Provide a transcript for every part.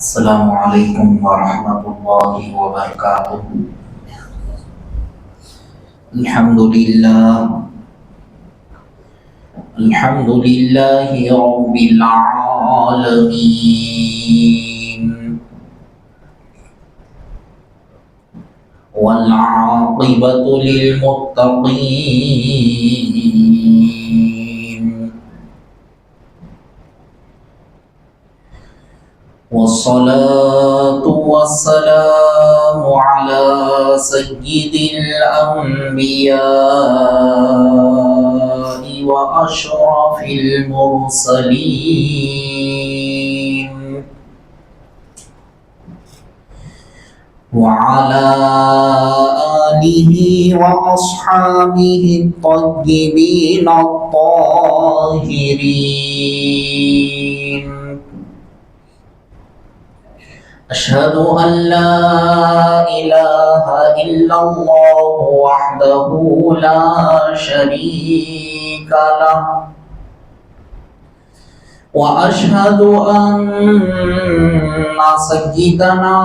السلام علیکم ورحمۃ اللہ وبرکاتہ۔ الحمد للہ رب العالمین، والعاقبۃ للمتقین، والصلاة والسلام على سيد الأنبياء وأشرف المرسلين، وعلى آله وأصحابه الطيبين الطاهرين۔ أشهد أن لا إله إلا الله وحده لا شريك له، وأشهد أن سيدنا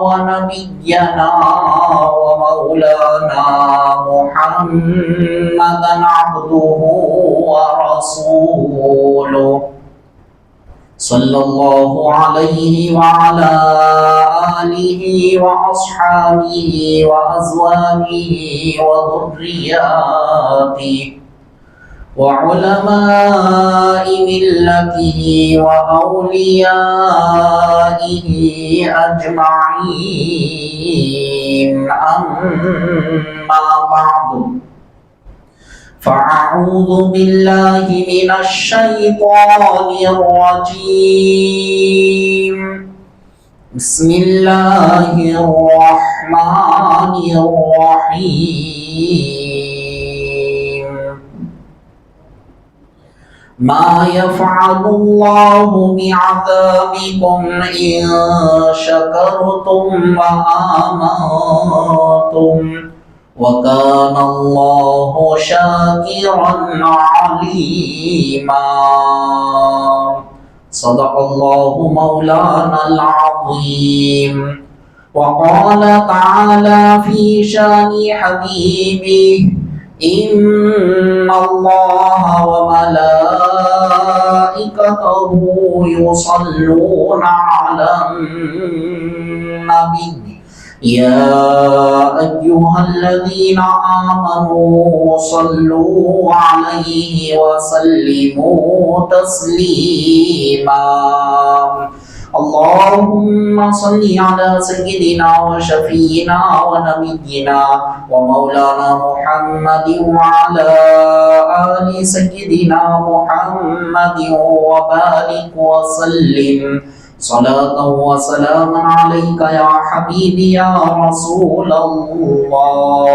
ونبينا ومولانا محمدا عبده ورسوله، صلى الله عليه وعلى آله وأصحابه وأزواجه وذرياته وعلماء ملته وأوليائه أجمعين، أما بعد، فأعوذ بالله من الشيطان الرجيم، بسم الله الرحمن الرحيم۔ ما يفعل الله بعذابكم إن شكرتم وآمنتم، وكان الله شاكرا عليما۔ صدق الله مولانا العظيم۔ وقال تعالى في شان حبيبه: إن الله وملائكته يصلون على النبي، يا أيها الذين آمنوا صلوا عليه وسلموا تسليما۔ اللهم صل على سيدنا وشفينا ونبينا ومولانا محمد وعلى آل سيدنا محمد وبارك وسلم صلاة وسلاما عليك يا حبيبي يا رسول الله،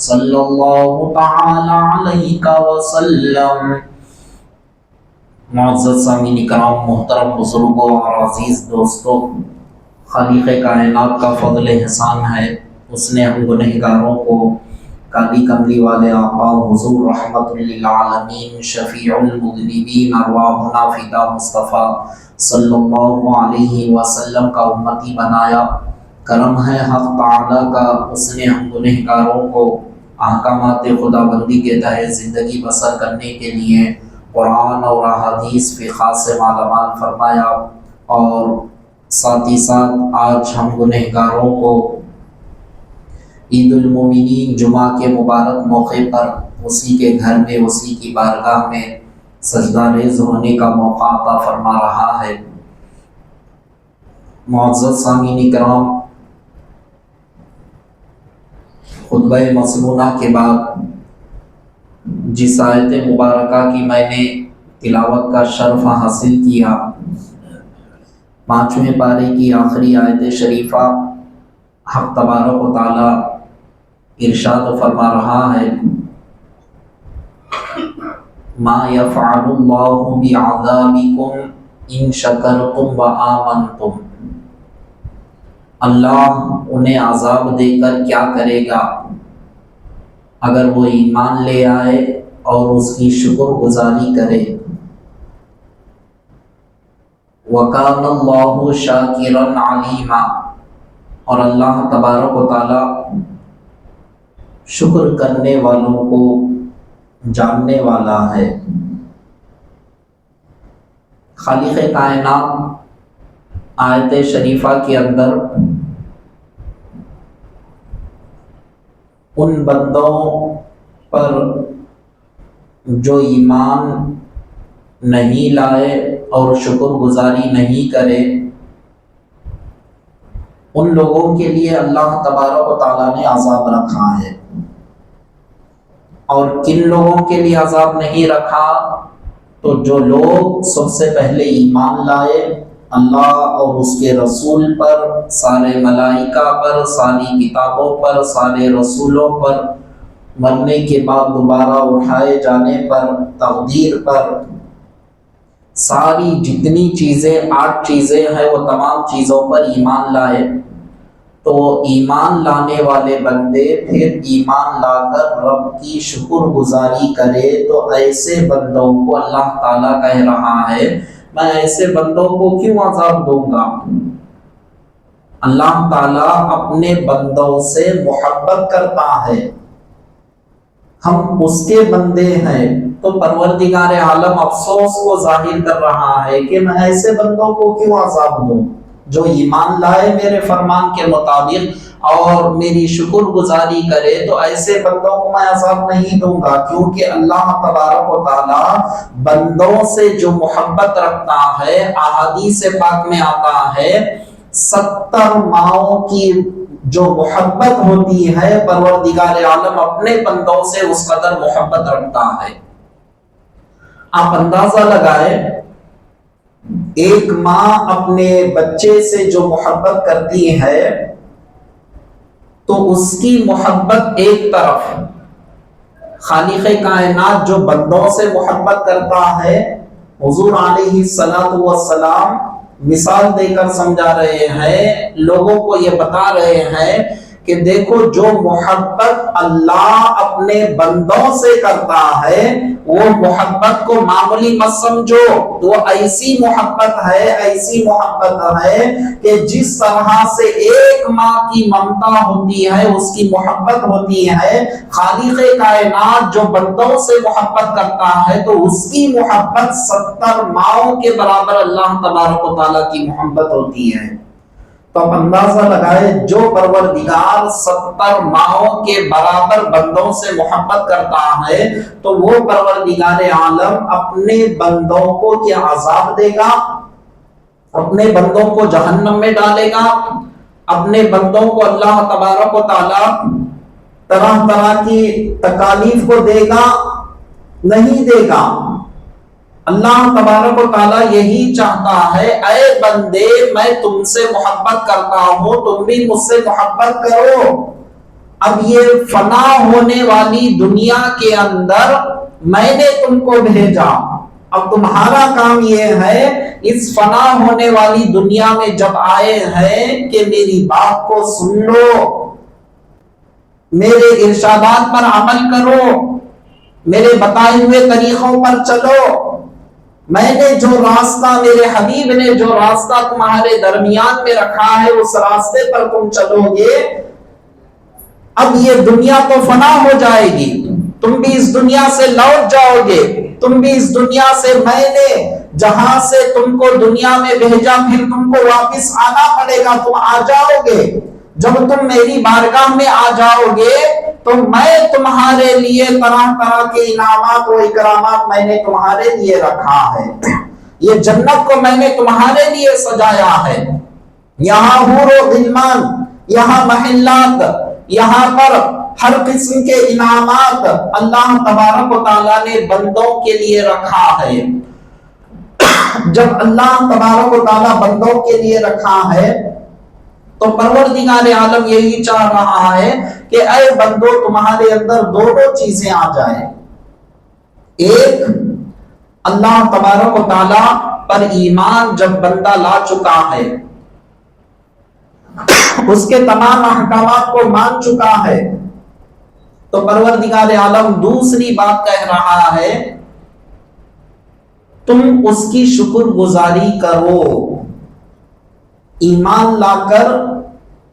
صلى الله تعالى عليك وسلم۔ معزز سامعین کرام، محترم بزرگوں اور عزیز دوستوں، خالق کائنات کا فضل احسان ہے، اس نے ہم گنہگاروں کو کالی کملی والے آقا حضور رحمت للعالمین شفیع المذنبین ارواحنا فدا مصطفیٰ صلی اللہ علیہ وسلم کا امتی بنایا۔ کرم ہے حق تعالیٰ کا، اس نے ہم گنہگاروں کو احکامات خدا بندی کے تحت زندگی بسر کرنے کے لیے قرآن اور احادیث فقہ سے مالا مال فرمایا، اور ساتھ ہی ساتھ آج ہم گنہگاروں کو عید المومنین جمعہ کے مبارک موقع پر اسی کے گھر میں، اسی کی بارگاہ میں سجدہ ریز ہونے کا موقع عطا فرما رہا ہے۔ معزز سامعین کرام، خطبہ مسنونہ کے بعد جس آیت مبارکہ کی میں نے تلاوت کا شرف حاصل کیا، 5ویں پارے کی آخری آیت شریفہ، حق تبارک و تعالی ارشاد فرما رہا ہے: ما يفعل الله بعذابكم ان شکرتم وآمنتم، اللہ انہیں عذاب دے کر کیا کرے گا اگر وہ ایمان لے آئے اور اس کی شکر گزاری کرے۔ وَكَانَ اللَّهُ شَاكِرًا عَلِيمًا، اور اللہ تبارک و تعالی شکر کرنے والوں کو جاننے والا ہے۔ خالق کائنات آیت شریفہ کے اندر ان بندوں پر جو ایمان نہیں لائے اور شکر گزاری نہیں کرے، ان لوگوں کے لیے اللہ تبارک و تعالیٰ نے عذاب رکھا ہے۔ اور کن لوگوں کے لیے عذاب نہیں رکھا؟ تو جو لوگ سب سے پہلے ایمان لائے اللہ اور اس کے رسول پر، سارے ملائکہ پر، ساری کتابوں پر، سارے رسولوں پر، مرنے کے بعد دوبارہ اٹھائے جانے پر، تقدیر پر، ساری جتنی چیزیں 8 چیزیں ہیں وہ تمام چیزوں پر ایمان لائے، تو ایمان لانے والے بندے پھر ایمان لا کر رب کی شکر گزاری کرے، تو ایسے بندوں کو اللہ تعالیٰ کہہ رہا ہے میں ایسے بندوں کو کیوں عذاب دوں گا؟ اللہ تعالیٰ اپنے بندوں سے محبت کرتا ہے، ہم اس کے بندے ہیں، تو پروردگار عالم افسوس کو ظاہر کر رہا ہے کہ میں ایسے بندوں کو کیوں عذاب دوں جو ایمان لائے میرے فرمان کے مطابق اور میری شکر گزاری کرے، تو ایسے بندوں کو میں عذاب نہیں دوں گا، کیونکہ اللہ تبارک و تعالی بندوں سے جو محبت رکھتا ہے، احادیث پاک میں آتا ہے 70 ماؤں کی جو محبت ہوتی ہے، پروردگار عالم اپنے بندوں سے اس قدر محبت رکھتا ہے۔ آپ اندازہ لگائیں، ایک ماں اپنے بچے سے جو محبت کرتی ہے تو اس کی محبت ایک طرف، خالق کائنات جو بندوں سے محبت کرتا ہے، حضور علیہ السلام مثال دے کر سمجھا رہے ہیں، لوگوں کو یہ بتا رہے ہیں کہ دیکھو جو محبت اللہ اپنے بندوں سے کرتا ہے وہ محبت کو معمولی مت سمجھو، وہ ایسی محبت ہے کہ جس طرح سے ایک ماں کی ممتا ہوتی ہے، اس کی محبت ہوتی ہے، خالق کائنات جو بندوں سے محبت کرتا ہے تو اس کی محبت 70 ماؤں کے برابر اللہ تبارک و تعالیٰ کی محبت ہوتی ہے۔ تو آپ اندازہ لگائے جو پروردگار 70 ماؤں کے برابر بندوں سے محبت کرتا ہے تو وہ پروردگار عالم اپنے بندوں کو کیا عذاب دے گا؟ اپنے بندوں کو جہنم میں ڈالے گا؟ اپنے بندوں کو اللہ تبارک و تعالی طرح طرح کی تکالیف کو دے گا؟ نہیں دے گا۔ اللہ تبارک و تعالیٰ یہی چاہتا ہے اے بندے میں تم سے محبت کرتا ہوں، تم بھی مجھ سے محبت کرو۔ اب یہ فنا ہونے والی دنیا کے اندر میں نے تم کو بھیجا، اب تمہارا کام یہ ہے اس فنا ہونے والی دنیا میں جب آئے ہیں کہ میری بات کو سن لو، میرے ارشادات پر عمل کرو، میرے بتائے ہوئے طریقوں پر چلو، میں نے جو راستہ، میرے حبیب نے جو راستہ تمہارے درمیان میں رکھا ہے اس راستے پر تم چلو گے۔ اب یہ دنیا تو فنا ہو جائے گی، تم بھی اس دنیا سے لوٹ جاؤ گے، تم بھی اس دنیا سے، میں نے جہاں سے تم کو دنیا میں بھیجا پھر تم کو واپس آنا پڑے گا، تم آ جاؤ گے۔ جب تم میری بارگاہ میں آ جاؤ گے تو میں تمہارے لیے طرح طرح کے انعامات و اکرامات میں نے تمہارے لیے رکھا ہے، یہ جنت کو میں نے تمہارے لیے سجایا ہے، یہاں حور و غلمان، یہاں محلات، یہاں پر ہر قسم کے انعامات اللہ تبارک و تعالیٰ نے بندوں کے لیے رکھا ہے۔ جب اللہ تبارک و تعالیٰ بندوں کے لیے رکھا ہے تو پروردگار عالم یہی چاہ رہا ہے کہ اے بندو تمہارے اندر دونوں چیزیں آ جائیں، ایک اللہ تبارک و تعالیٰ پر ایمان جب بندہ لا چکا ہے، اس کے تمام احکامات کو مان چکا ہے، تو پروردگار عالم دوسری بات کہہ رہا ہے تم اس کی شکر گزاری کرو. ایمان لا کر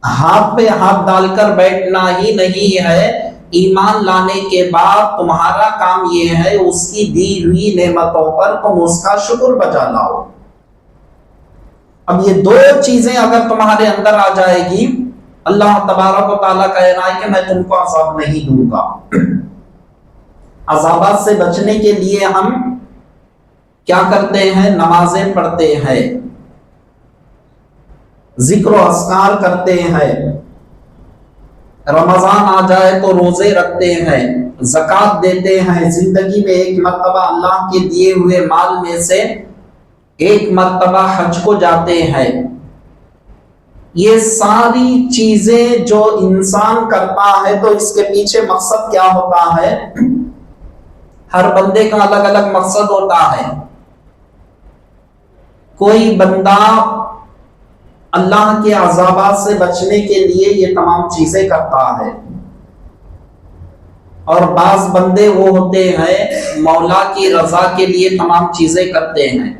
ہاتھ پہ ہاتھ ڈال کر بیٹھنا ہی نہیں ہے. ایمان لانے کے بعد تمہارا کام یہ ہے اس کی دی ہوئی نعمتوں پر تم اس کا شکر بجا لاؤ. اب یہ دو چیزیں اگر تمہارے اندر آ جائے گی، اللہ تبارک و تعالیٰ کہہ رہا ہے کہ میں تم کو عذاب نہیں دوں گا. عذابات سے بچنے کے لیے ہم کیا کرتے ہیں؟ نمازیں پڑھتے ہیں، ذکر و اذکار کرتے ہیں، رمضان آ جائے تو روزے رکھتے ہیں، زکوٰۃ دیتے ہیں، زندگی میں ایک مرتبہ اللہ کے دیے ہوئے مال میں سے ایک مرتبہ حج کو جاتے ہیں. یہ ساری چیزیں جو انسان کرتا ہے تو اس کے پیچھے مقصد کیا ہوتا ہے؟ ہر بندے کا الگ الگ مقصد ہوتا ہے. کوئی بندہ اللہ کے عذابات سے بچنے کے لیے یہ تمام چیزیں کرتا ہے، اور بعض بندے وہ ہوتے ہیں مولا کی رضا کے لیے تمام چیزیں کرتے ہیں.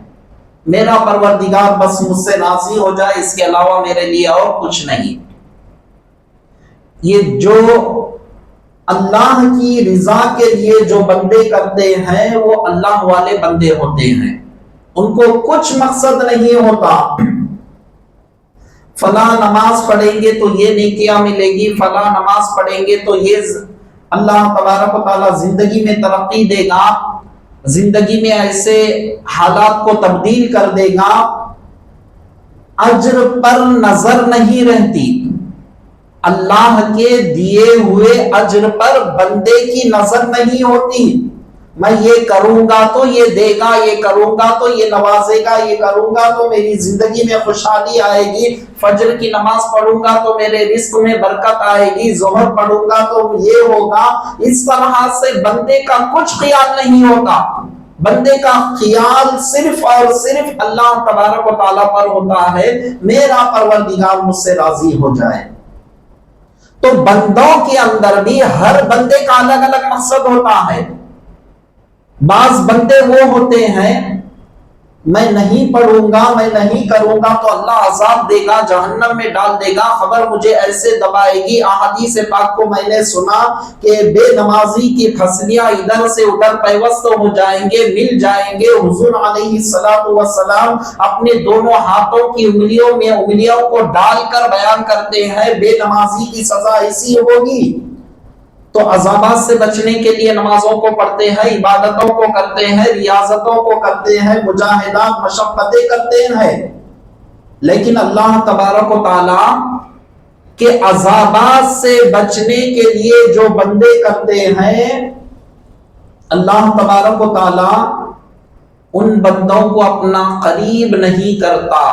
میرا پروردگار بس مجھ سے راضی ہو جائے، اس کے علاوہ میرے لیے اور کچھ نہیں. یہ جو اللہ کی رضا کے لیے جو بندے کرتے ہیں وہ اللہ والے بندے ہوتے ہیں. ان کو کچھ مقصد نہیں ہوتا فلاں نماز پڑھیں گے تو یہ نیکیاں ملے گی، فلاں نماز پڑھیں گے تو یہ اللہ تبارک و تعالیٰ زندگی میں ترقی دے گا، زندگی میں ایسے حالات کو تبدیل کر دے گا. اجر پر نظر نہیں رہتی، اللہ کے دیے ہوئے اجر پر بندے کی نظر نہیں ہوتی. میں یہ کروں گا تو یہ دے گا، یہ کروں گا تو یہ نوازے گا، یہ کروں گا تو میری زندگی میں خوشحالی آئے گی، فجر کی نماز پڑھوں گا تو میرے رزق میں برکت آئے گی، ظہر پڑھوں گا تو یہ ہوگا. اس طرح سے بندے کا کچھ خیال نہیں ہوتا. بندے کا خیال صرف اور صرف اللہ تبارک و تعالیٰ پر ہوتا ہے، میرا پروردگار مجھ سے راضی ہو جائے. تو بندوں کے اندر بھی ہر بندے کا الگ الگ مقصد ہوتا ہے. بعض بندے وہ ہوتے ہیں میں نہیں پڑھوں گا، میں نہیں کروں گا تو اللہ عذاب دے گا، جہنم میں ڈال دے گا، خبر مجھے ایسے دبائے گی. احادیث پاک کو میں نے سنا کہ بے نمازی کی پھسلیاں ادھر سے ادھر پیوست ہو جائیں گے، مل جائیں گے. حضور علیہ الصلوۃ والسلام اپنے دونوں ہاتھوں کی انگلیوں میں انگلیوں کو ڈال کر بیان کرتے ہیں بے نمازی کی سزا ایسی ہوگی. تو عذابات سے بچنے کے لیے نمازوں کو پڑھتے ہیں، عبادتوں کو کرتے ہیں، ریاضتوں کو کرتے ہیں، مجاہدات مشقتیں کرتے ہیں، لیکن اللہ تبارک و تعالیٰ کے عذابات سے بچنے کے لیے جو بندے کرتے ہیں، اللہ تبارک و تعالیٰ ان بندوں کو اپنا قریب نہیں کرتا.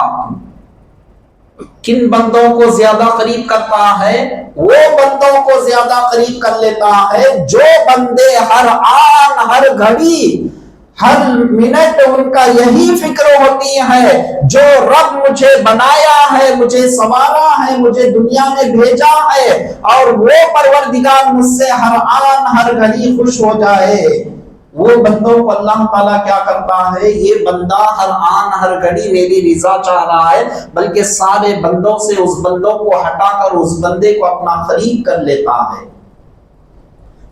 کن بندوں کو زیادہ قریب کرتا ہے؟ وہ بندوں کو زیادہ قریب کر لیتا ہے جو بندے ہر آن ہر گھڑی ہر منٹ ان کا یہی فکر ہوتی ہے جو رب مجھے بنایا ہے، مجھے سنوارا ہے، مجھے دنیا میں بھیجا ہے، اور وہ پروردگار مجھ سے ہر آن ہر گھڑی خوش ہو جائے. وہ بندوں کو اللہ تعالیٰ کیا کرتا ہے؟ یہ بندہ ہر آن ہر گھڑی میری رضا چاہ رہا ہے، بلکہ سارے بندوں سے اس بندوں کو ہٹا کر اس بندے کو اپنا قریب کر لیتا ہے.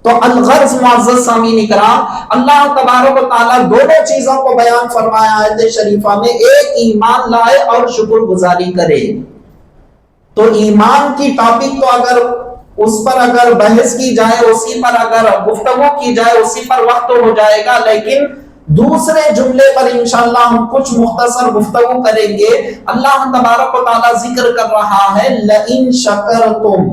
تو الغرض معزز سامعین اکرام، اللہ تبارک و تعالیٰ دونوں چیزوں کو بیان فرمایا آیت شریفہ میں. ایک ایمان لائے اور شکر گزاری کرے. تو ایمان کی ٹاپک تو اگر اس پر اگر بحث کی جائے، اسی پر اگر گفتگو کی جائے، اسی پر وقت ہو جائے گا، لیکن دوسرے جملے پر انشاءاللہ ہم کچھ مختصر گفتگو کریں گے. اللہ تبارک و تعالیٰ ذکر کر رہا ہے لَإِن شَكَرْتُمْ.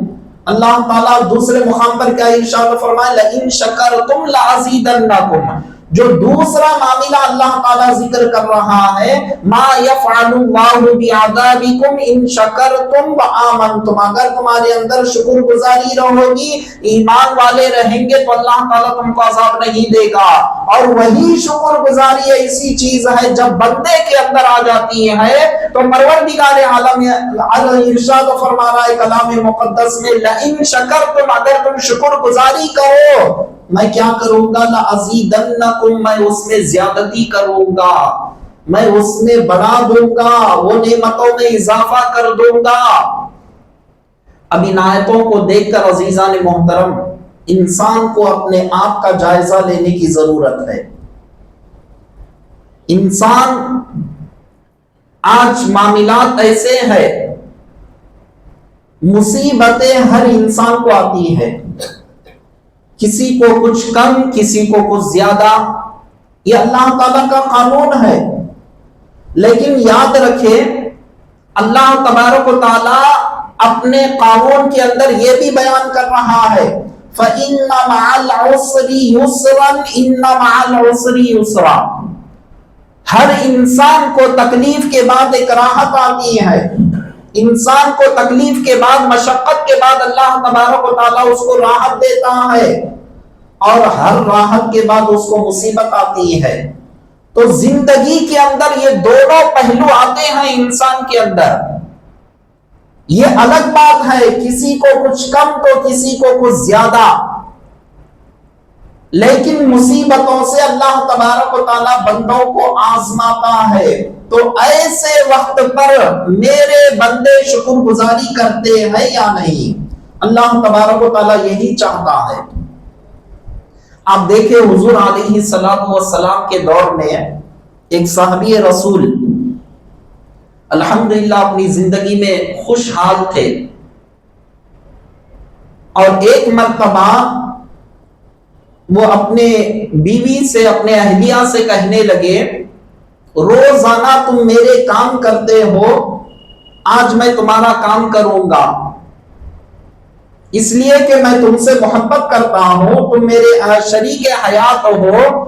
اللہ تعالیٰ دوسرے مقام پر کیا ارشاد فرمائے؟ لَإِن شَكَرْتُمْ لَأَزِيدَنَّكُمْ. جو دوسرا معاملہ اللہ تعالیٰ ذکر کر رہا ہے مَا يَفْعَلُ اللَّهُ بِعَذَابِكُمْ إِن شَكَرْتُمْ وَآمَنْتُمْ. اگر تمہارے اندر شکر گزاری رہو گی، ایمان والے رہیں گے تو اللہ تعالیٰ تم کو عذاب نہیں دے گا. اور وہی شکر گزاری ایسی چیز ہے جب بندے کے اندر آ جاتی ہے تو پروردگار عالم ارشاد فرما رہا ہے کلام مقدس میں لَإِن شَكَرْتُمْ. اگر تم شکر گزاری کرو میں کیا کروں گا؟ لَأَزِيدَنَّكُمْ، میں اس میں زیادتی کروں گا، میں اس میں بڑھا دوں گا، وہ نعمتوں میں اضافہ کر دوں گا۔ اب ان آیتوں کو دیکھ کر عزیزان محترم انسان کو اپنے آپ کا جائزہ لینے کی ضرورت ہے۔ انسان آج معاملات ایسے ہیں، مصیبتیں ہر انسان کو آتی ہے، کسی کو کچھ کم، کسی کو کچھ زیادہ، یہ اللہ تعالیٰ کا قانون ہے۔ لیکن یاد رکھیں اللہ تبارک و تعالیٰ اپنے قانون کے اندر یہ بھی بیان کر رہا ہے فَإِنَّ مَعَ الْعُسْرِ يُسْرًا إِنَّ مَعَ الْعُسْرِ يُسْرًا۔ ہر انسان کو تکلیف کے بعد ایک راحت آتی ہے، انسان کو تکلیف کے بعد، مشقت کے بعد اللہ تبارک و تعالیٰ اس کو راحت دیتا ہے، اور ہر راحت کے بعد اس کو مصیبت آتی ہے۔ تو زندگی کے اندر یہ دونوں پہلو آتے ہیں انسان کے اندر۔ یہ الگ بات ہے کسی کو کچھ کم تو کسی کو کچھ زیادہ، لیکن مصیبتوں سے اللہ تبارک و تعالیٰ بندوں کو آزماتا ہے۔ تو ایسے وقت پر میرے بندے شکر گزاری کرتے ہیں یا نہیں؟ اللہ تبارک و تعالیٰ یہی چاہتا ہے۔ آپ دیکھیں حضور علیہ السلام کے دور میں ایک صحابی رسول الحمدللہ اپنی زندگی میں خوشحال تھے، اور ایک مرتبہ وہ اپنے بیوی سے، اپنے اہلیہ سے کہنے لگے روزانہ تم میرے کام کرتے ہو، آج میں تمہارا کام کروں گا، اس لیے کہ میں تم سے محبت کرتا ہوں، تم میرے شریک حیات ہو،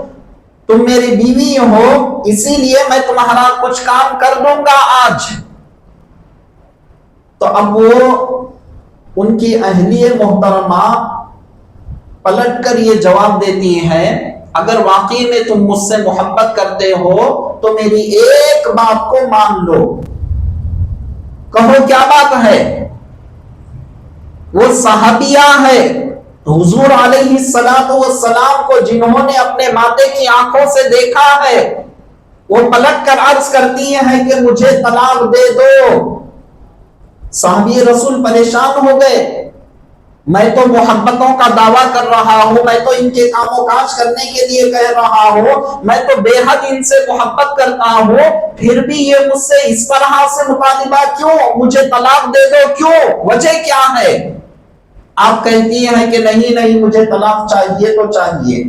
تم میری بیوی ہو، اسی لیے میں تمہارا کچھ کام کر دوں گا آج۔ تو اب وہ ان کی اہلیہ محترمہ پلٹ کر یہ جواب دیتی ہیں اگر واقعی میں تم مجھ سے محبت کرتے ہو تو میری ایک بات کو مان لو۔ کہو کیا بات ہے؟ وہ صحابیہ ہے حضور علیہ السلام کو جنہوں نے اپنے ماتے کی آنکھوں سے دیکھا ہے، وہ پلٹ کر عرض کرتی ہیں کہ مجھے طلاق دے دو۔ صحابی رسول پریشان ہو گئے، میں تو محبتوں کا دعویٰ کر رہا ہوں، میں تو ان کے کام و کاج کرنے کے لیے کہہ رہا ہوں، میں تو بے حد ان سے محبت کرتا ہوں، پھر بھی یہ مجھ سے اس طرح سے مطالبہ کیوں؟ مجھے طلاق دے دو، کیوں؟ وجہ کیا ہے؟ آپ کہتی ہیں کہ نہیں مجھے طلاق چاہیے تو چاہیے،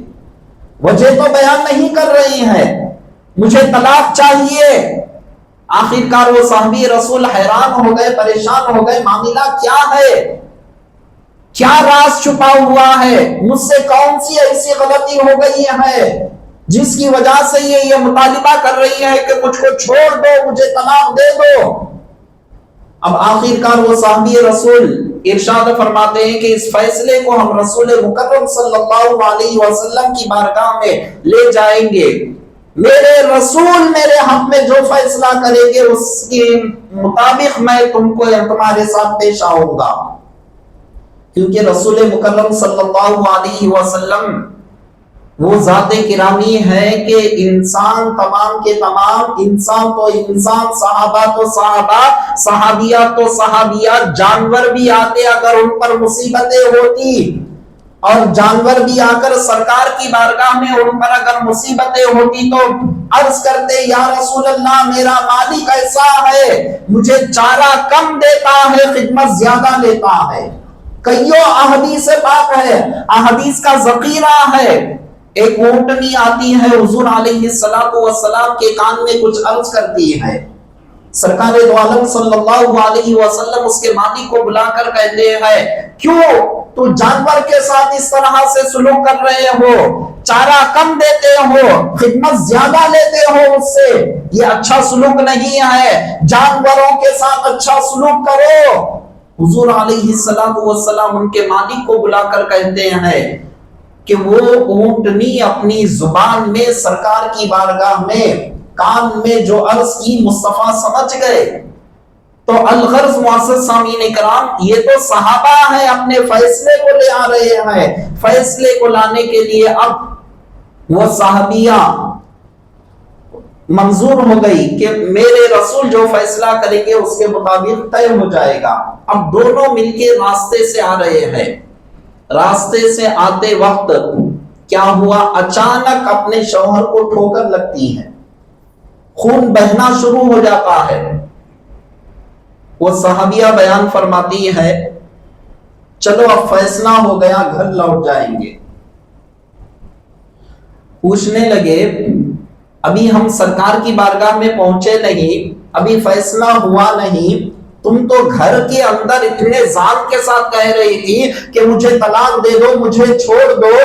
وجہ تو بیان نہیں کر رہی ہیں، مجھے طلاق چاہیے۔ آخرکار وہ صحابی رسول حیران ہو گئے، پریشان ہو گئے، معاملہ کیا ہے؟ کیا راز چھپا ہوا ہے؟ مجھ سے کون سی ایسی غلطی ہو گئی ہے جس کی وجہ سے یہ مطالبہ کر رہی ہے کہ مجھ کو چھوڑ دو، مجھے طلاق دے دو؟ اب آخرکار وہ صحابی رسول ارشاد فرماتے ہیں کہ اس فیصلے کو ہم رسول مکرم صلی اللہ علیہ وسلم کی بارگاہ میں لے جائیں گے، میرے رسول میرے حق میں جو فیصلہ کریں گے اس کے مطابق میں تمہارے ساتھ پیش آؤں گا۔ کیونکہ رسول مکرم صلی اللہ علیہ وسلم وہ ذات گرامی ہے کہ انسان تمام کے تمام، انسان تو انسان، صحابہ تو صحابہ، صحابیات تو صحابیات، جانور بھی آتے اگر ان پر مصیبتیں ہوتی، اور جانور بھی آ کر سرکار کی بارگاہ میں ان پر اگر مصیبتیں ہوتی تو عرض کرتے یا رسول اللہ میرا مالک ایسا ہے، مجھے چارہ کم دیتا ہے، خدمت زیادہ لیتا ہے۔ کئیوں احادیث پاک ہے، احادیث کا ذخیرہ ہے۔ ایک اونٹنی آتی ہے حضور علیہ السلام کے کان میں کچھ عرض کرتی ہے، سرکار دو عالم صلی اللہ علیہ وسلم اس کے مالک کو بلا کر کہتے ہیں کیوں تو جانور کے ساتھ اس طرح سے سلوک کر رہے ہو، چارہ کم دیتے ہو، خدمت زیادہ لیتے ہو اس سے، یہ اچھا سلوک نہیں ہے، جانوروں کے ساتھ اچھا سلوک کرو۔ حضور علیہ السلام ان کے مالک کو بلا کر کہتے ہیں کہ وہ اونٹنی اپنی زبان میں سرکار کی بارگاہ میں کان میں جو عرض کی مصطفیٰ سمجھ گئے، تو الغرض معزز سامعین کرام، یہ تو صحابہ ہیں اپنے فیصلے کو لے آ رہے ہیں، فیصلے کو لانے کے لیے اب وہ صحابیہ منظور ہو گئی کہ میرے رسول جو فیصلہ کریں گے اس کے مطابق طے ہو جائے گا۔ اب دونوں مل کے راستے سے آ رہے ہیں، راستے سے آتے وقت کیا ہوا، اچانک اپنے شوہر کو ٹھوکر لگتی ہے، خون بہنا شروع ہو جاتا ہے۔ وہ صحابیہ بیان فرماتی ہے چلو اب فیصلہ ہو گیا، گھر لوٹ جائیں گے۔ پوچھنے لگے ابھی ہم سرکار کی بارگاہ میں پہنچے نہیں، ابھی فیصلہ ہوا نہیں، تم تو گھر کے اندر اتنے ذان کے ساتھ کہہ رہی تھی کہ مجھے طلاق دے دو، مجھے چھوڑ دو،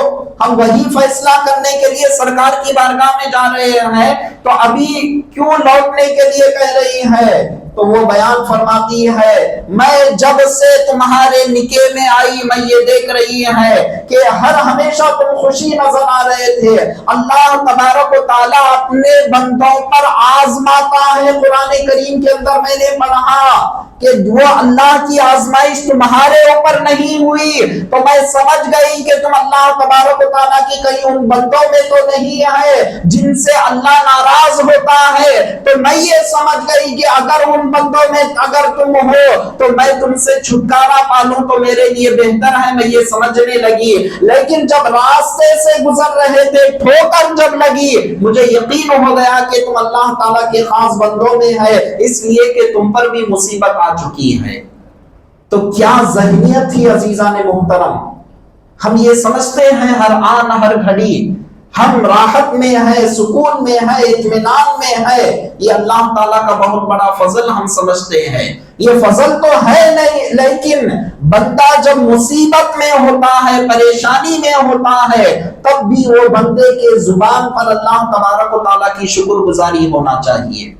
ہم وہی فیصلہ کرنے کے لیے سرکار کی بارگاہ میں جا رہے ہیں، تو ابھی کیوں لوٹنے کے لیے کہہ رہی ہے؟ تو وہ بیان فرماتی ہے میں جب سے تمہارے نکاح میں آئی میں یہ دیکھ رہی ہے کہ ہر ہمیشہ تم خوشی نظر آ رہے تھے۔ اللہ تبارک و تعالیٰ اپنے بندوں پر آزماتا ہے، قرآن کریم کے اندر میں نے پڑھا کہ وہ اللہ کی آزمائش تمہارے اوپر نہیں ہوئی، تو میں سمجھ گئی کہ تم اللہ تبارک و تعالیٰ کی کہیں ان بندوں میں تو نہیں ہے جن سے اللہ ناراض ہوتا ہے۔ تو میں یہ سمجھ گئی کہ اگر ان بندوں میں اگر تم ہو تو میں تم سے چھٹکارا پالوں تو میرے لیے بہتر ہے، میں یہ سمجھنے لگی۔ لیکن جب راستے سے گزر رہے تھے ٹھوکر جب لگی، مجھے یقین ہو گیا کہ تم اللہ تعالیٰ کے خاص بندوں میں ہے، اس لیے کہ تم پر بھی مصیبت آ چکی ہے۔ تو کیا ذہنیت تھی عزیزان محترم، ہم یہ سمجھتے ہیں ہر آن ہر گھڑی ہم راحت میں ہے، سکون میں ہے، اطمینان میں ہے، یہ اللہ تعالیٰ کا بہت بڑا فضل ہم سمجھتے ہیں۔ یہ فضل تو ہے نہیں، لیکن بندہ جب مصیبت میں ہوتا ہے، پریشانی میں ہوتا ہے، تب بھی وہ بندے کے زبان پر اللہ تبارک و تعالیٰ کی شکر گزاری ہونا چاہیے۔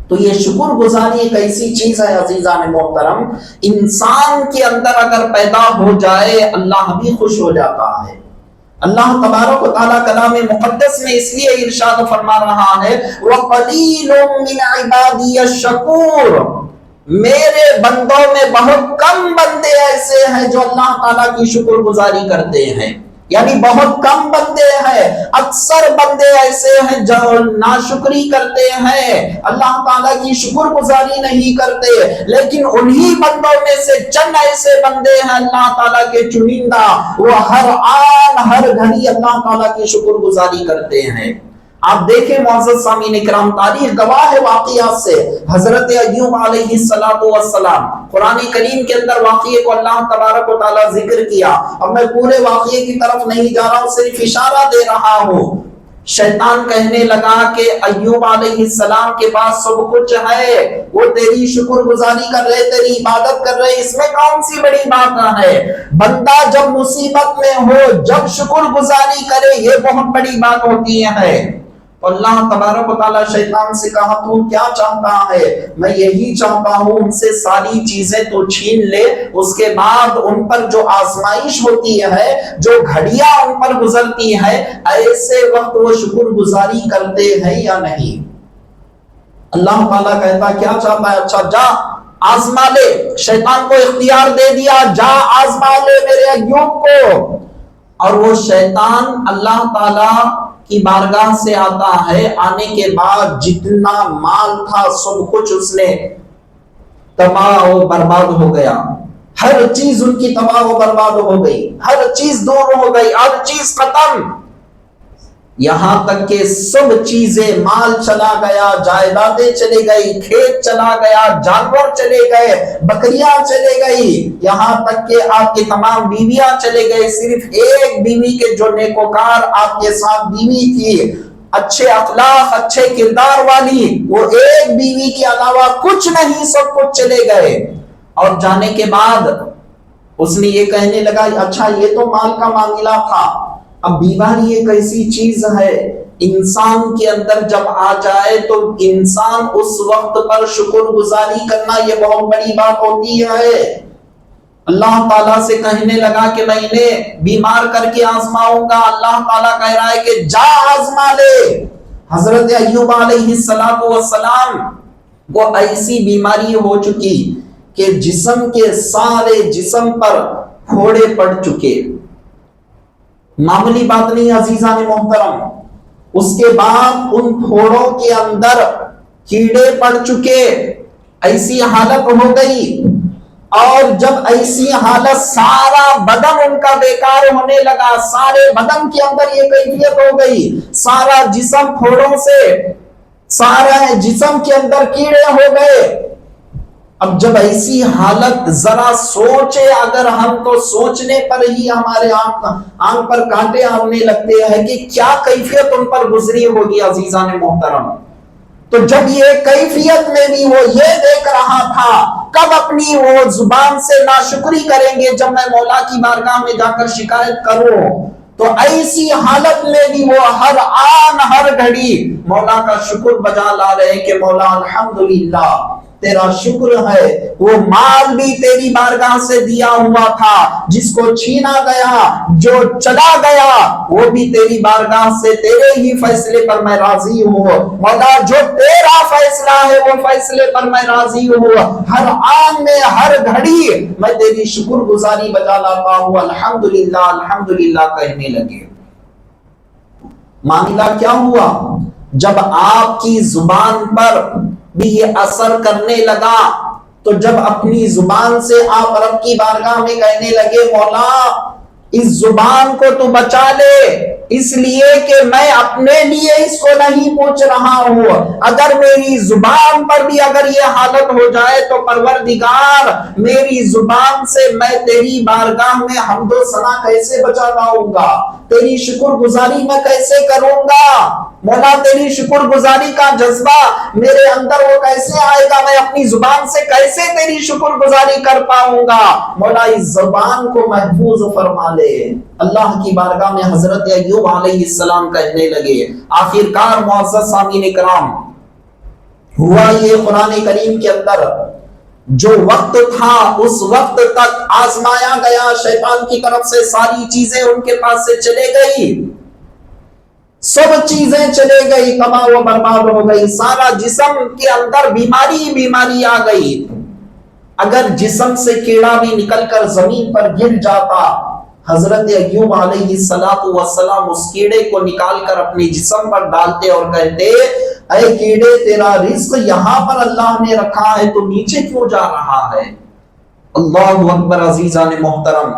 تو یہ شکر گزاری ایک ایسی چیز ہے عزیزان محترم، انسان کے اندر اگر پیدا ہو جائے اللہ بھی خوش ہو جاتا ہے۔ اللہ تبارک و تعالیٰ کلام مقدس میں اس لیے ارشاد فرما رہا ہے وَقَلِيلٌ مِّنْ عِبَادِيَ الشَّكُورُ، میرے بندوں میں بہت کم بندے ایسے ہیں جو اللہ تعالیٰ کی شکر گزاری کرتے ہیں، یعنی بہت کم بندے ہیں، اکثر بندے ایسے ہیں جو ناشکری کرتے ہیں، اللہ تعالیٰ کی شکر گزاری نہیں کرتے۔ لیکن انہی بندوں میں سے چند ایسے بندے ہیں اللہ تعالیٰ کے چنندہ، وہ ہر آن ہر گھڑی اللہ تعالیٰ کی شکر گزاری کرتے ہیں۔ آپ دیکھیں معزز سامعین کرام، تاریخ گواہ ہے واقعات سے۔ حضرت ایوب علیہ السلام، قرآن کریم کے اندر واقعے کو اللہ تبارک و تعالیٰ ذکر کیا۔ اب میں پورے واقعے کی طرف نہیں جا رہا ہوں، صرف اشارہ دے رہا ہوں۔ شیطان کہنے لگا کہ ایوب علیہ السلام کے پاس سب کچھ ہے، وہ تیری شکر گزاری کر رہے، تیری عبادت کر رہے، اس میں کون سی بڑی بات ہے؟ بندہ جب مصیبت میں ہو، جب شکر گزاری کرے، یہ بہت بڑی بات ہوتی ہے۔ اللہ تبارک و تعالیٰ شیطان سے کہا تو کیا چاہتا ہے؟ میں یہی چاہتا ہوں ان سے ساری چیزیں تو چھین لے، اس کے بعد ان پر جو آزمائش ہوتی ہے، جو گھڑیاں ان پر گزرتی ہے، ایسے وقت وہ شکر گزاری کرتے ہیں یا نہیں؟ اللہ تعالیٰ کہتا کیا چاہتا ہے؟ اچھا جا آزما لے، شیطان کو اختیار دے دیا، جا آزما لے میرے ایوب کو۔ اور وہ شیطان اللہ تعالیٰ کی بارگاہ سے آتا ہے، آنے کے بعد جتنا مال تھا سب کچھ اس نے تباہ و برباد ہو گیا، ہر چیز ان کی تباہ و برباد ہو گئی، ہر چیز دور ہو گئی، ہر چیز ختم، یہاں تک کہ سب چیزیں، مال چلا گیا، جائیدادیں چلی گئی، کھیت چلا گیا، جانور چلے گئے، بکریاں چلے گئی، یہاں تک کہ آپ کی تمام بیویاں چلے گئے۔ صرف ایک بیوی کے جو نیکوکار آپ کے ساتھ بیوی تھی، اچھے اخلاق، اچھے کردار والی، وہ ایک بیوی کے علاوہ کچھ نہیں، سب کچھ چلے گئے۔ اور جانے کے بعد اس نے یہ کہنے لگا اچھا یہ تو مال کا معاملہ تھا، اب بیماری ایک ایسی چیز ہے انسان کے اندر جب آ جائے تو انسان اس وقت پر شکر گزاری کرنا یہ بہت بڑی بات ہوتی ہے۔ اللہ تعالیٰ سے کہنے لگا کہ میں انہیں بیمار کر کے آزماؤں گا، اللہ تعالیٰ کہہ رہا ہے کہ جا آزما لے۔ حضرت ایوب علیہ السلام وہ ایسی بیماری ہو چکی کہ جسم کے سارے جسم پر پھوڑے پڑ چکے. معمولی بات نہیں عزیزان محترم. اس کے بعد ان پھوڑوں کے اندر کیڑے پڑ چکے، ایسی حالت ہو گئی. اور جب ایسی حالت، سارا بدن ان کا بیکار ہونے لگا، سارے بدن کے اندر یہ کیفیت ہو گئی، سارا جسم پھوڑوں سے، سارا جسم کے اندر کیڑے ہو گئے. اب جب ایسی حالت، ذرا سوچے اگر ہم، تو سوچنے پر ہی ہمارے آنکھ پر کانٹے آنے لگتے ہیں کہ کیا کیفیت ان پر گزری ہوگی عزیزان محترم. تو جب یہ کیفیت میں بھی وہ یہ دیکھ رہا تھا کب اپنی وہ زبان سے ناشکری کریں گے جب میں مولا کی بارگاہ میں جا کر شکایت کروں. تو ایسی حالت میں بھی وہ ہر آن ہر گھڑی مولا کا شکر بجا لا رہے کہ مولا الحمدللہ تیرا شکر ہے، وہ مال بھی تیری بارگاہ سے دیا ہوا تھا، جس کو چھینا گیا، جو چلا گیا، وہ بھی تیری بارگاہ سے، تیرے ہی فیصلے پر میں راضی ہوں مولا. جو تیرا فیصلہ ہے وہ فیصلے پر میں راضی ہوں. ہر آن میں ہر گھڑی میں تیری شکر گزاری بجا لاتا ہوں. الحمدللہ الحمدللہ کہنے لگے. معاملہ کیا ہوا؟ جب آپ کی زبان پر بھی یہ اثر کرنے لگا، تو جب اپنی زبان سے آپ رب کی بارگاہ میں کہنے لگے مولا اس زبان کو تو بچا لے، اس لیے کہ میں اپنے لیے اس کو نہیں پوچھ رہا ہوں، اگر میری زبان پر بھی اگر یہ حالت ہو جائے تو پروردگار میری زبان سے میں تیری بارگاہ میں حمد و ثنا کیسے بچا لاؤں گا، تیری شکر گزاری میں کیسے کروں گا مولا، تیری شکر گزاری کا جذبہ میرے اندر وہ کیسے آئے گا، میں اپنی زبان سے کیسے تیری شکر گزاری کر پاؤں گا. مولا اس زبان کو محفوظ فرما لے. اللہ کی بارگاہ میں حضرت ایوب علیہ السلام کہنے لگے. آخرکار معزز سامعین کرام، ہوا یہ قرآن کریم کے اندر جو وقت تھا اس وقت تک آزمایا گیا، شیطان کی طرف سے ساری چیزیں ان کے پاس سے چلے گئی، سب چیزیں چلے گئی، تباہ و برباد ہو گئی، سارا جسم کے اندر بیماری آ گئی. اگر جسم سے کیڑا بھی نکل کر زمین پر گر جاتا، حضرت ایوب علیہ السلام اس کیڑے کو نکال کر اپنے جسم پر ڈالتے اور کہتے اے کیڑے تیرا رزق یہاں پر اللہ نے رکھا ہے تو نیچے کیوں جا رہا ہے. اللہ اکبر. عزیزان محترم،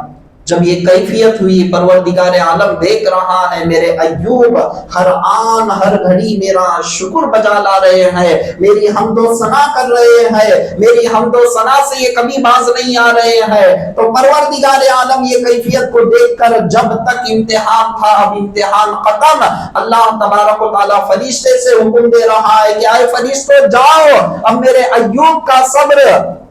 جب یہ کیفیت ہوئی، پروردگار عالم دیکھ رہا ہے میرے ایوب ہر آن ہر گھڑی میرا شکر بجا لا رہے ہیں، میری حمد و ثنا کر رہے ہیں، میری حمد و ثنا سے یہ کبھی باز نہیں آ رہے ہیں. تو پروردگار عالم یہ کیفیت کو دیکھ کر جب تک امتحان تھا، اب امتحان ختم، اللہ تبارک و تعالیٰ فرشتے سے حکم دے رہا ہے کہ اے فرشتوں جاؤ، اب میرے ایوب کا صبر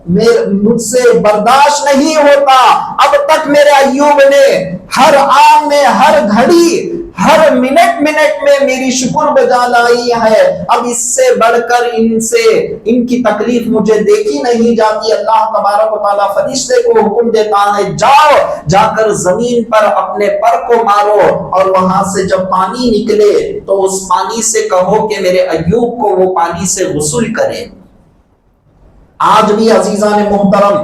مجھ سے برداشت نہیں ہوتا. اب تک میرے ایوب نے ہر آن میں ہر گھڑی ہر منٹ میں میری شکر بجا لائی ہے، اب اس سے بڑھ کر ان کی تکلیف مجھے دیکھی نہیں جاتی. اللہ تبارک و تعالیٰ فرشتے کو حکم دیتا ہے جاؤ، جا کر زمین پر اپنے پر کو مارو اور وہاں سے جب پانی نکلے تو اس پانی سے کہو کہ میرے ایوب کو وہ پانی سے غسل کرے. آج بھی عزیزان محترم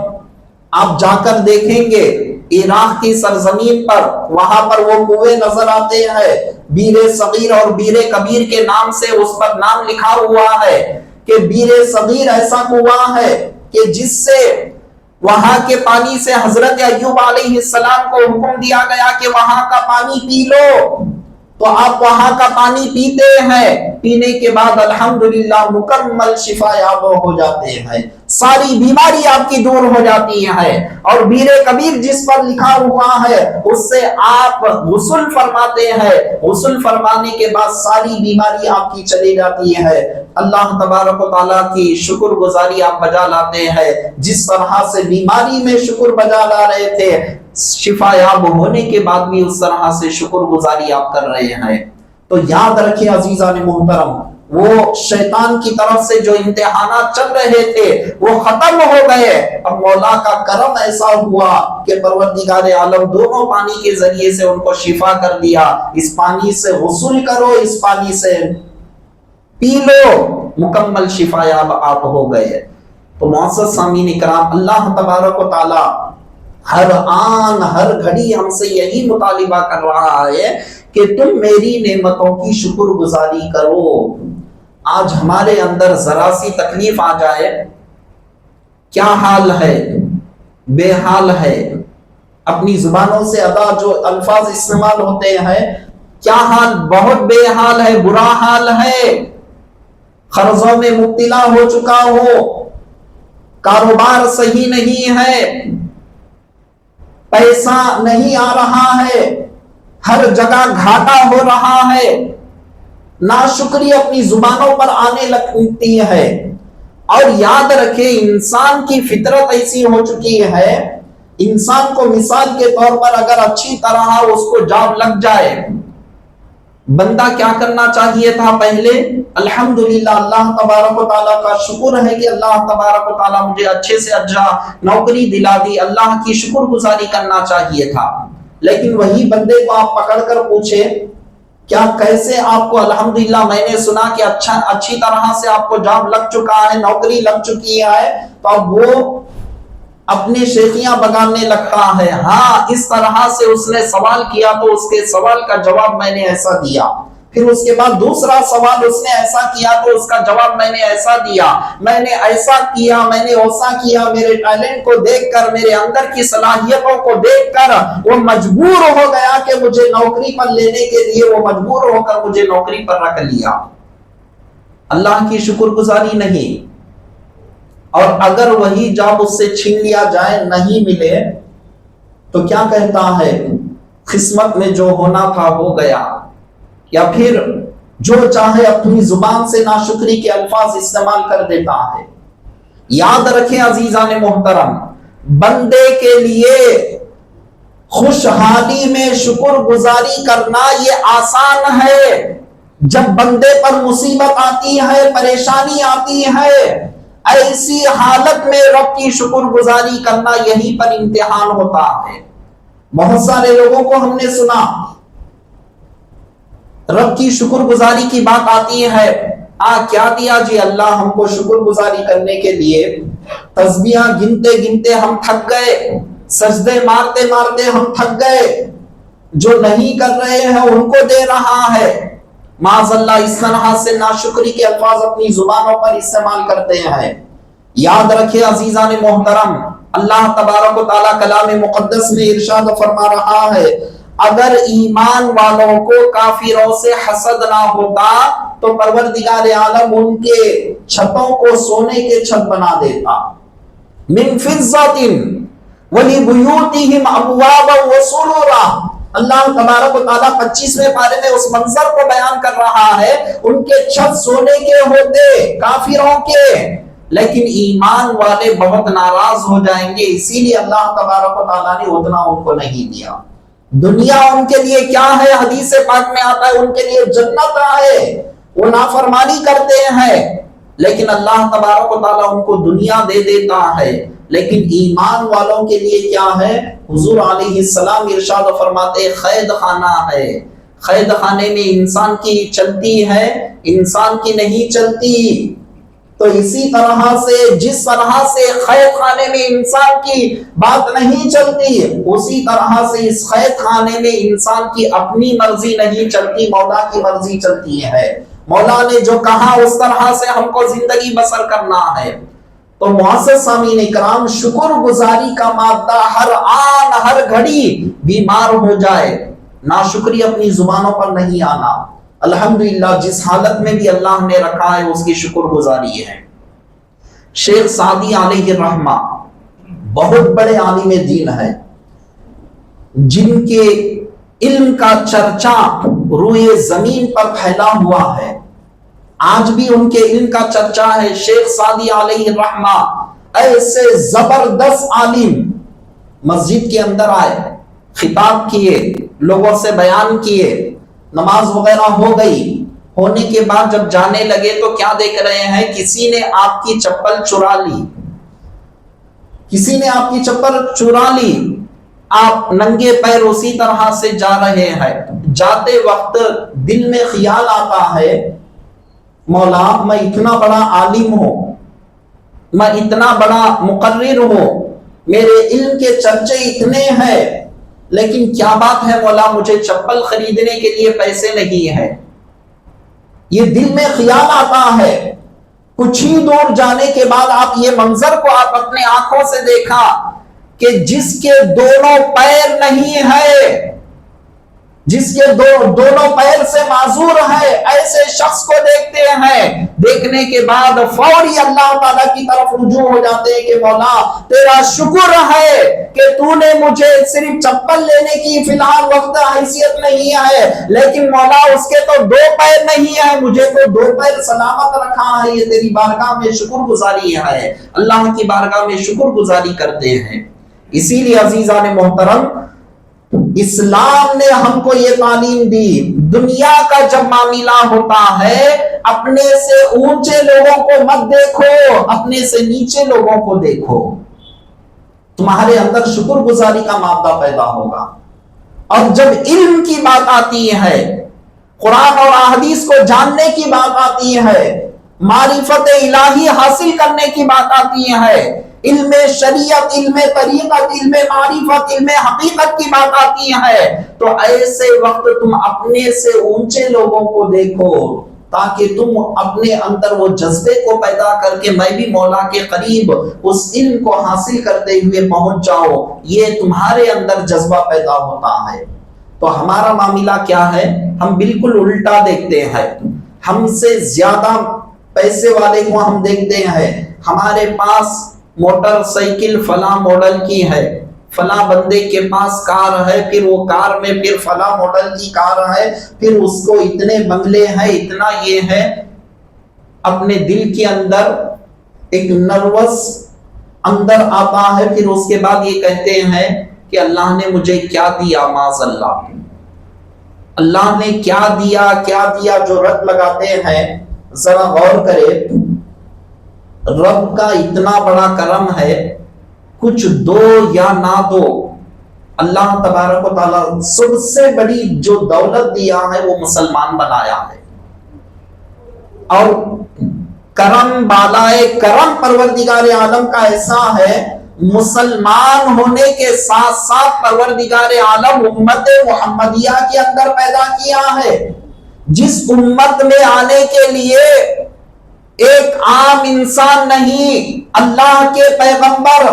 آپ جا کر دیکھیں گے عراق کی سرزمین پر، وہاں پر وہ کنویں نظر آتے ہیں، بیر صغیر اور بیر کبیر کے نام سے اس پر نام لکھا ہوا ہے کہ بیر صغیر ایسا کنواں ہے کہ جس سے وہاں کے پانی سے حضرت ایوب علیہ السلام کو حکم دیا گیا کہ وہاں کا پانی پی لو، تو آپ وہاں کا پانی پیتے ہیں، پینے کے بعد الحمدللہ مکمل شفا یاب ہو جاتے ہیں، ساری بیماری آپ کی دور ہو جاتی ہے. اور بیر کبیر جس پر لکھا ہوا ہے اس سے آپ غسل فرماتے ہیں، غسل فرمانے کے بعد ساری بیماری آپ کی چلی جاتی ہے. اللہ تبارک و تعالیٰ کی شکر گزاری آپ بجا لاتے ہیں، جس طرح سے بیماری میں شکر بجا لا رہے تھے، شفا یاب ہونے کے بعد بھی اس طرح سے شکر گزاری آپ کر رہے ہیں. تو یاد رکھیں عزیزان محترم، وہ شیطان کی طرف سے جو امتحانات چل رہے تھے وہ ختم ہو گئے. اب مولا کا کرم ایسا ہوا کہ پروردگار عالم دونوں پانی کے ذریعے سے ان کو شفا کر دیا. اس پانی سے غسل کرو، اس پانی سے پی لو، مکمل شفا یاب آپ ہو گئے۔ تو معزز سامعین اکرام، اللہ تبارک و تعالی ہر آن ہر گھڑی ہم سے یہی مطالبہ کر رہا ہے کہ تم میری نعمتوں کی شکر گزاری کرو۔ آج ہمارے اندر ذرا سی تکلیف آ جائے، کیا حال ہے، بے حال ہے۔ اپنی زبانوں سے ادا جو الفاظ استعمال ہوتے ہیں، کیا حال، بہت بے حال ہے، برا حال ہے۔ قرضوں میں مبتلا ہو چکا ہو، کاروبار صحیح نہیں ہے، پیسہ نہیں آ رہا ہے، ہر جگہ گھاٹا ہو رہا ہے، ناشکری اپنی زبانوں پر آنے لگتی ہے۔ اور یاد رکھے، انسان کی فطرت ایسی ہو چکی ہے، انسان کو مثال کے طور پر اگر اچھی طرح اس کو جاب لگ جائے، بندہ کیا کرنا چاہیے تھا پہلے؟ الحمدللہ، اللہ تبارک و تعالیٰ کا شکر ہے کہ اللہ تبارک و تعالیٰ مجھے اچھے سے اچھا نوکری دلا دی، اللہ کی شکر گزاری کرنا چاہیے تھا۔ لیکن وہی بندے کو آپ پکڑ کر پوچھے، کیا کیسے آپ کو الحمدللہ میں نے سنا کہ اچھی طرح سے آپ کو جاب لگ چکا ہے، نوکری لگ چکی ہے، تو اب وہ اپنے شیخیاں بگانے لگتا ہے۔ ہاں، اس طرح سے اس نے سوال کیا تو اس کے سوال کا جواب میں نے ایسا دیا، پھر اس کے بعد دوسرا سوال اس نے ایسا کیا تو اس کا جواب میں نے ایسا دیا، میں نے ایسا کیا، میں نے ایسا کیا۔ میرے ٹیلنٹ کو دیکھ کر، میرے اندر کی صلاحیتوں کو دیکھ کر وہ مجبور ہو گیا کہ مجھے نوکری پر لینے کے لیے، وہ مجبور ہو کر مجھے نوکری پر رکھ لیا۔ اللہ کی شکر گزاری نہیں۔ اور اگر وہی جاب اس سے چھین لیا جائے، نہیں ملے، تو کیا کہتا ہے؟ قسمت میں جو ہونا تھا ہو گیا، یا پھر جو چاہے اپنی زبان سے ناشکری کے الفاظ استعمال کر دیتا ہے۔ یاد رکھیں عزیزان محترم، بندے کے لیے خوشحالی میں شکر گزاری کرنا یہ آسان ہے۔ جب بندے پر مصیبت آتی ہے، پریشانی آتی ہے، ایسی حالت میں رب کی شکر گزاری کرنا یہیں پر امتحان ہوتا ہے۔ بہت سارے لوگوں کو ہم نے سنا، رب کی شکر گزاری کی بات آتی ہے، کیا دیا جی اللہ ہم کو شکر گزاری کرنے کے لیے؟ تسبیحاں گنتے گنتے ہم تھک گئے، سجدے مارتے مارتے ہم تھک گئے، جو نہیں کر رہے ہیں ان کو دے رہا ہے۔ معاذ اللہ، اس طرح سے ناشکری کے الفاظ اپنی زبانوں پر استعمال کرتے ہیں۔ یاد رکھے عزیزان محترم، اللہ تبارک و تعالیٰ کلام مقدس میں ارشاد فرما رہا ہے، اگر ایمان والوں کو کافروں سے حسد نہ ہوتا تو پروردگار عالم ان کے چھتوں کو سونے کے چھت بنا دیتا۔ من فضۃ وَلِبُيُوتِهِمْ أَبْوَابًا وَسُرُرًا۔ اللہ تبارک و تعالیٰ 25ویں پارے میں اس منظر کو بیان کر رہا ہے، ان کے چھت سونے کے ہوتے کافروں کے، لیکن ایمان والے بہت ناراض ہو جائیں گے، اسی لیے اللہ تبارک و تعالیٰ نے اتنا ان کو نہیں دیا۔ دنیا ان کے لیے کیا ہے؟ حدیث پاک میں آتا ہے ان کے لیے جنت ہے، وہ نافرمانی کرتے ہیں، لیکن اللہ تبارک و تعالیٰ ان کو دنیا دے دیتا ہے۔ لیکن ایمان والوں کے لیے کیا ہے؟ حضور علیہ السلام ارشاد فرماتے قید خانہ ہے، قید خانے میں انسان کی چلتی ہے، انسان کی نہیں چلتی۔ تو اسی طرح سے جس طرح سے قید خانے میں انسان کی بات نہیں چلتی، اسی طرح سے اس قید خانے میں انسان کی اپنی مرضی نہیں چلتی، مولا کی مرضی چلتی ہے۔ مولا نے جو کہا اس طرح سے ہم کو زندگی بسر کرنا ہے۔ تو معزز سامعین اکرام، شکر گزاری کا مادہ ہر آن ہر گھڑی بیمار ہو جائے، ناشکری اپنی زبانوں پر نہیں آنا۔ الحمدللہ جس حالت میں بھی اللہ نے رکھا ہے اس کی شکر گزاری ہے۔ شیخ سعدی علیہ الرحمہ بہت بڑے عالم دین ہیں، جن کے علم کا چرچا روئے زمین پر پھیلا ہوا ہے، آج بھی ان کے علم کا چرچا ہے۔ شیخ سعدی علیہ الرحمہ ایسے زبردست عالم، مسجد کے اندر آئے، خطاب کیے، لوگوں سے بیان کیے، نماز وغیرہ ہو گئی، ہونے کے بعد جب جانے لگے تو کیا دیکھ رہے ہیں؟ کسی نے آپ کی چپل چرا لی، کسی نے آپ کی چپل چرا لی، آپ ننگے پیر اسی طرح سے جا رہے ہیں۔ جاتے وقت دل میں خیال آتا ہے مولا میں اتنا بڑا عالم ہوں، میں اتنا بڑا مقرر ہوں، میرے علم کے چرچے اتنے ہیں، لیکن کیا بات ہے مولا مجھے چپل خریدنے کے لیے پیسے نہیں ہے۔ یہ دل میں خیال آتا ہے۔ کچھ ہی دور جانے کے بعد آپ یہ منظر کو آپ اپنے آنکھوں سے دیکھا کہ جس کے دونوں پیر نہیں ہے، جس کے دونوں پیر سے معذور ہے، ایسے شخص کو دیکھتے ہیں، دیکھنے کے بعد فوری اللہ تعالیٰ کی طرف رجوع ہو جاتے ہیں کہ مولا تیرا شکر ہے کہ تو نے مجھے صرف چپل لینے کی فی الحال وقت حیثیت نہیں ہے، لیکن مولا اس کے تو 2 پیر نہیں ہے، مجھے تو 2 پیر سلامت رکھا ہے، یہ تیری بارگاہ میں شکر گزاری ہے۔ اللہ کی بارگاہ میں شکر گزاری کرتے ہیں۔ اسی لیے عزیزان محترم، اسلام نے ہم کو یہ تعلیم دی، دنیا کا جب معاملہ ہوتا ہے اپنے سے اونچے لوگوں کو مت دیکھو، اپنے سے نیچے لوگوں کو دیکھو، تمہارے اندر شکر گزاری کا مادہ پیدا ہوگا۔ اور جب علم کی بات آتی ہے، قرآن اور احادیث کو جاننے کی بات آتی ہے، معرفت الہی حاصل کرنے کی بات آتی ہے، علم شریعت، علم طریقت، علم معرفت، علم حقیقت کی بات آتی ہے، تو ایسے وقت تم اپنے سے اونچے لوگوں کو دیکھو تاکہ تم اپنے اندر وہ جذبے کو پیدا کر کے میں بھی مولا کے قریب اس علم کو حاصل کرتے ہوئے پہنچ جاؤ، یہ تمہارے اندر جذبہ پیدا ہوتا ہے۔ تو ہمارا معاملہ کیا ہے؟ ہم بالکل الٹا دیکھتے ہیں، ہم سے زیادہ پیسے والے کو ہم دیکھتے ہیں، ہمارے پاس موٹر سائیکل فلاں ماڈل کی ہے، فلاں بندے کے پاس کار ہے، پھر وہ کار میں پھر فلاں ماڈل کی کار ہے، پھر اس کو اتنے بنگلے ہیں، اتنا یہ ہے۔ اپنے دل کے اندر ایک نروس اندر آتا ہے، پھر اس کے بعد یہ کہتے ہیں کہ اللہ نے مجھے کیا دیا، معاذ اللہ، اللہ نے کیا دیا جو رد لگاتے ہیں۔ ذرا غور کرے، رب کا اتنا بڑا کرم ہے، کچھ دو یا نہ دو، اللہ تبارک و تعالیٰ سب سے بڑی جو دولت دیا ہے وہ مسلمان بنایا ہے۔ اور کرم بالائے کرم پروردگار عالم کا ایسا ہے، مسلمان ہونے کے ساتھ ساتھ پروردگار عالم امت محمدیہ کے اندر پیدا کیا ہے، جس امت میں آنے کے لیے ایک عام انسان نہیں، اللہ کے پیغمبر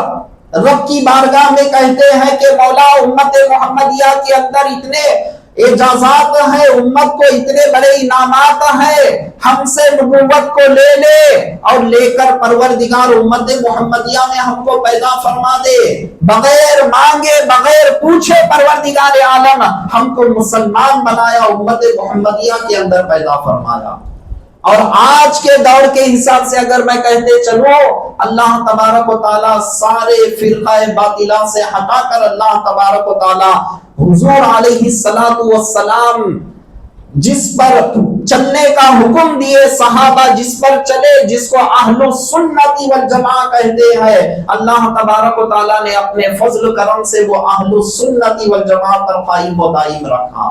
رب کی بارگاہ میں کہتے ہیں کہ مولا امت محمدیہ کے اندر اتنے اعجازات ہیں، امت کو اتنے بڑے انعامات ہیں، ہم سے نبوت کو لے لے اور لے کر پروردگار امت محمدیہ میں ہم کو پیدا فرما دے، بغیر مانگے بغیر پوچھے پروردگار عالم ہم کو مسلمان بنایا، امت محمدیہ کے اندر پیدا فرمایا۔ اور آج کے دور کے حساب سے اگر میں کہتے چلو، اللہ تبارک و تعالیٰ سارے فرقہ باطلہ سے ہٹا کر اللہ تبارک و تعالیٰ حضور علیہ السلام جس پر چلنے کا حکم دیے، صحابہ جس پر چلے، جس کو اہل السنت والجماعہ کہتے ہیں، اللہ تبارک و تعالیٰ نے اپنے فضل کرم سے وہ اہل السنت والجماعہ پر قائم و دائم رکھا۔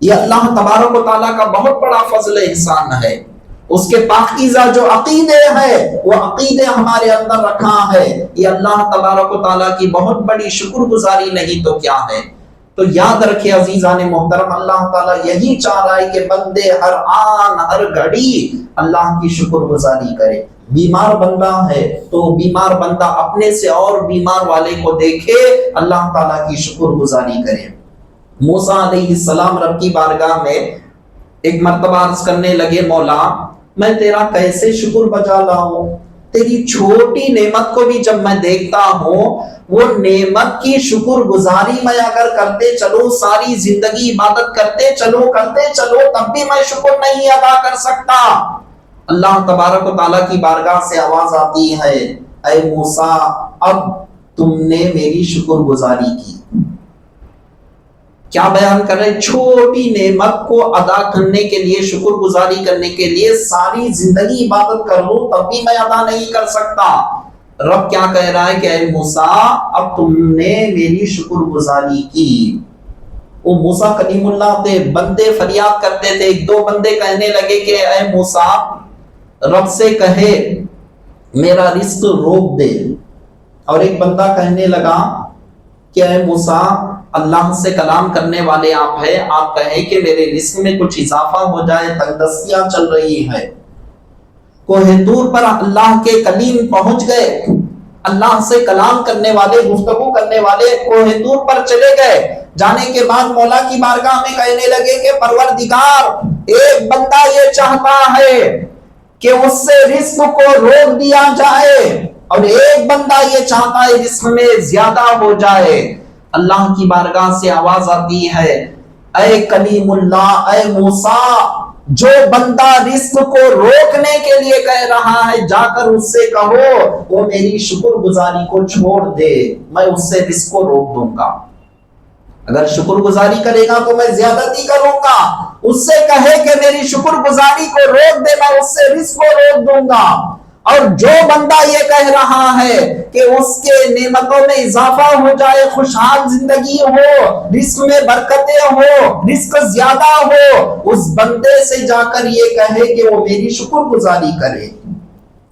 یہ اللہ تبارک و تعالیٰ کا بہت بڑا فضل احسان ہے۔ اس کے پاکیزہ جو عقیدے ہیں وہ عقیدے ہمارے اندر رکھا ہے، یہ اللہ تبارک و تعالیٰ کی بہت بڑی شکر گزاری نہیں تو کیا ہے۔ تو یاد رکھے عزیزان محترم، اللہ تعالیٰ یہی چاہ رہا ہے کہ بندے ہر آن ہر گھڑی اللہ کی شکر گزاری کرے۔ بیمار بندہ ہے تو بیمار بندہ اپنے سے اور بیمار والے کو دیکھے، اللہ تعالیٰ کی شکر گزاری کرے۔ موسیٰ علیہ السلام رب کی بارگاہ میں ایک مرتبہ عرض کرنے لگے، مولا میں تیرا کیسے شکر بجا لاؤں، تیری چھوٹی نعمت کو بھی جب میں دیکھتا ہوں، وہ نعمت کی شکر گزاری میں اگر کرتے چلو، ساری زندگی عبادت کرتے چلو تب بھی میں شکر نہیں ادا کر سکتا۔ اللہ تبارک و تعالیٰ کی بارگاہ سے آواز آتی ہے، اے موسیٰ اب تم نے میری شکر گزاری کی۔ کیا بیان کر رہے؟ چھوٹی نعمت کو ادا کرنے کے لیے، شکر گزاری کرنے کے لیے ساری زندگی عبادت کر لوں تب بھی میں ادا نہیں کر سکتا۔ رب کیا کہہ رہا ہے کہ اے موسیٰ اب تم نے میری شکر گزاری کی۔ وہ موسیٰ کلیم اللہ تھے، بندے فریاد کرتے تھے، ایک دو بندے کہنے لگے کہ اے موسیٰ رب سے کہے میرا رزق روک دے. اور ایک بندہ کہنے لگا کہ اے موسیٰ اللہ سے کلام کرنے والے آپ ہیں، آپ کہیں کہ میرے رزق میں کچھ اضافہ ہو جائے، تنگ دستیاں چل رہی ہے. کوہ طور پر اللہ کے کلیم پہنچ گئے، اللہ سے کلام کرنے والے، گفتگو کرنے والے کوہ طور پر چلے گئے. جانے کے بعد مولا کی بارگاہ میں کہنے لگے کہ پروردگار، ایک بندہ یہ چاہتا ہے کہ اس سے رزق کو روک دیا جائے، اور ایک بندہ یہ چاہتا ہے رزق میں زیادہ ہو جائے. اللہ کی بارگاہ سے آواز آتی ہے، اے کلیم اللہ، اے موسیٰ، جو بندہ رزق کو روکنے کے لیے کہہ رہا ہے جا کر اس سے کہو وہ میری شکر گزاری کو چھوڑ دے، میں اس سے رزق کو روک دوں گا. اگر شکر گزاری کرے گا تو میں زیادتی کروں گا. اس سے کہے کہ میری شکر گزاری کو روک دے، میں اس سے رزق کو روک دوں گا. اور جو بندہ یہ کہہ رہا ہے کہ اس کے نعمتوں میں اضافہ ہو جائے، خوشحال زندگی ہو، رزق میں برکتیں ہو، رزق زیادہ ہو، اس بندے سے جا کر یہ کہے کہ وہ میری شکر گزاری کرے،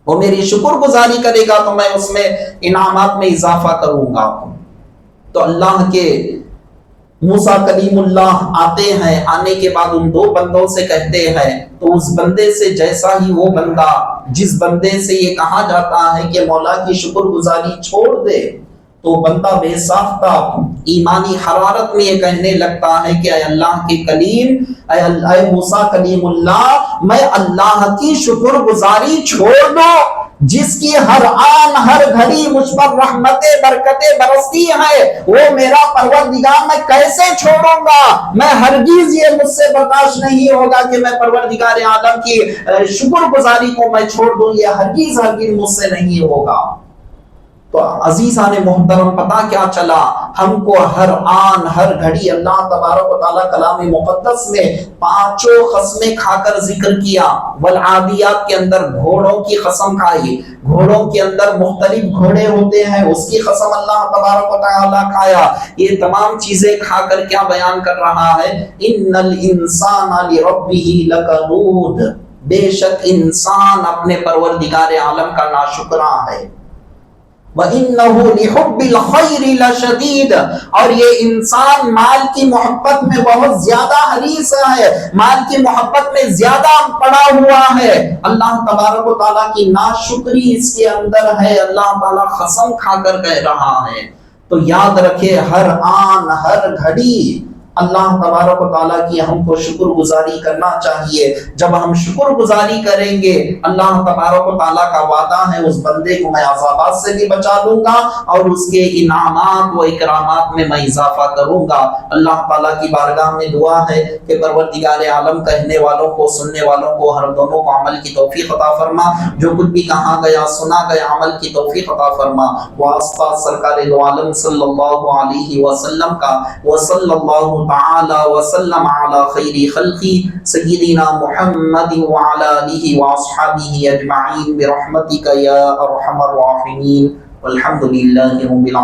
وہ میری شکر گزاری کرے گا تو میں اس میں انعامات میں اضافہ کروں گا. تو اللہ کے موسیٰ کلیم اللہ آتے ہیں، آنے کے بعد ان دو بندوں سے کہتے ہیں، تو اس بندے سے جیسا ہی وہ بندہ جس بندے سے یہ کہا جاتا ہے کہ مولا کی شکر گزاری چھوڑ دے، تو بندہ بے ساختہ ایمانی حرارت میں یہ کہنے لگتا ہے کہ اے اللہ کے کلیم، اے موسیٰ کلیم اللہ، میں اللہ کی شکر گزاری چھوڑ دوں جس کی ہر آن ہر گھڑی مجھ پر رحمتیں برکتیں برستی ہیں، وہ میرا پروردگار میں کیسے چھوڑوں گا؟ میں ہرگز یہ مجھ سے برداشت نہیں ہوگا کہ میں پروردگار عالم کی شکر گزاری کو میں چھوڑ دوں، یہ ہرگز مجھ سے نہیں ہوگا. تو عزیزان محترم، پتا کیا چلا؟ ہم کو ہر آن ہر گھڑی اللہ تبارک و تعالیٰ کلام مقدس میں پانچوں قسمیں کھا کر ذکر کیا. والعادیات کے اندر گھوڑوں کی قسم کھائی، گھوڑوں کے اندر مختلف گھوڑے ہوتے ہیں، اس کی قسم اللہ تبارک و تعالیٰ کھایا. یہ تمام چیزیں کھا کر کیا بیان کر رہا ہے؟ ان الانسان لربہ لکنود، بے شک انسان اپنے پروردگار عالم کا ناشکرا ہے. وَإِنَّهُ لِحُبِّ الْخَيْرِ لَشَدِيدٌ، اور یہ انسان مال کی محبت میں بہت زیادہ حریص ہے، مال کی محبت میں زیادہ پڑا ہوا ہے. اللہ تبارک و تعالیٰ کی ناشکری اس کے اندر ہے، اللہ تعالیٰ قسم کھا کر کہہ رہا ہے. تو یاد رکھے ہر آن ہر گھڑی اللہ تبارک و تعالیٰ کی ہم کو شکر گزاری کرنا چاہیے. جب ہم شکر گزاری کریں گے، اللہ تبارک و تعالیٰ کا وعدہ ہے اس بندے کو میں عذابات سے بھی بچا لوں گا اور اس کے انعامات و اکرامات میں اضافہ کروں گا. اللہ تعالیٰ کی بارگاہ میں دعا ہے کہ پروردگار عالم کہنے والوں کو سننے والوں کو ہر دونوں کو عمل کی توفیق عطا فرما. جو کچھ بھی کہا گیا سنا گیا عمل کی توفیق عطا فرما. واسطہ سرکار دو عالم صلی اللہ علیہ وسلم کا، وصلی اللہ تعالی وسلم علی خیر خلقی سیدنا محمد وعلی آلہ واصحابہ اجمعین برحمتک یا ارحم الراحمین والحمد للہ رب العالمین.